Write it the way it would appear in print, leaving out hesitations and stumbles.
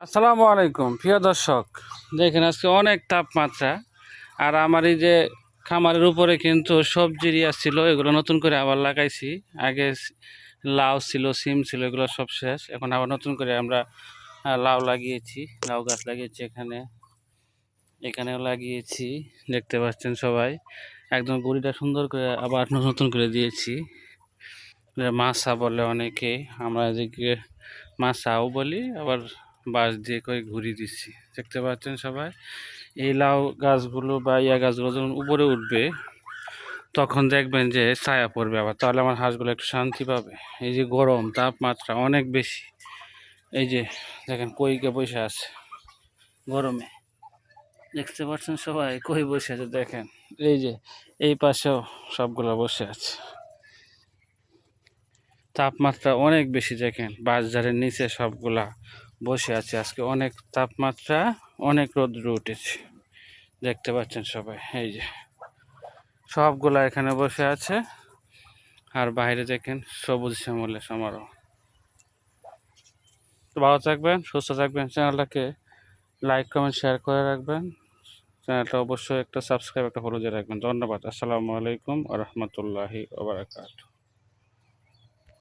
আসসালামু আলাইকুম প্রিয় দর্শক, দেখেন আজকে অনেক তাপমাত্রা। আর আমার এই যে খামারের উপরে কিন্তু সবজির ছিল, এগুলো নতুন করে আবার লাগাইছি। আগে লাউ ছিল, সিম ছিল, এগুলো সব শেষ। এখন আবার নতুন করে আমরা লাউ লাগিয়েছি, লাউ গাছ লাগিয়েছি। এখানেও লাগিয়েছি, দেখতে পাচ্ছেন সবাই। একদম গুঁড়িটা সুন্দর করে আবার নতুন করে দিয়েছি। মাছা বলে অনেকে, আমরা এদিকে মাছাও বলি, আবার বাঁশ দিয়ে করে ঘুরিয়ে দিচ্ছি। দেখতে পাচ্ছেন সবাই। এই লাউ গাছগুলো বা গাছগুলো যখন উপরে উঠবে, তখন দেখবেন যে ছায়া পড়বে আবার, তাহলে আমার হাঁসগুলো একটু শান্তি পাবে। এই যে গরম তাপমাত্রা অনেক বেশি, এই যে দেখেন কইকে বসে আছে গরমে। দেখতে পাচ্ছেন সবাই, কই বসে আছে দেখেন। এই যে এই পাশেও সবগুলো বসে আছে। তাপমাত্রা অনেক বেশি, দেখেন বাঁশঝাড়ের নিচে সবগুলা বসে আছে। আজকে অনেক তাপমাত্রা, অনেক রৌদ্র উঠেছে, দেখতে পাচ্ছেন সবাই। এই যে সবগুলা এখানে বসে আছে, আর বাইরে দেখেন সবুজ শ্যামলে সমারোহ। তো ভালো থাকবেন, সুস্থ থাকবেন। চ্যানেলটাকে লাইক কমেন্ট শেয়ার করে রাখবেন। চ্যানেলটা অবশ্যই একটা সাবস্ক্রাইব, একটা ফলো দিয়ে রাখবেন। ধন্যবাদ। আসসালামু আলাইকুম ওয়া রাহমাতুল্লাহি ওয়া বারাকাতুহু।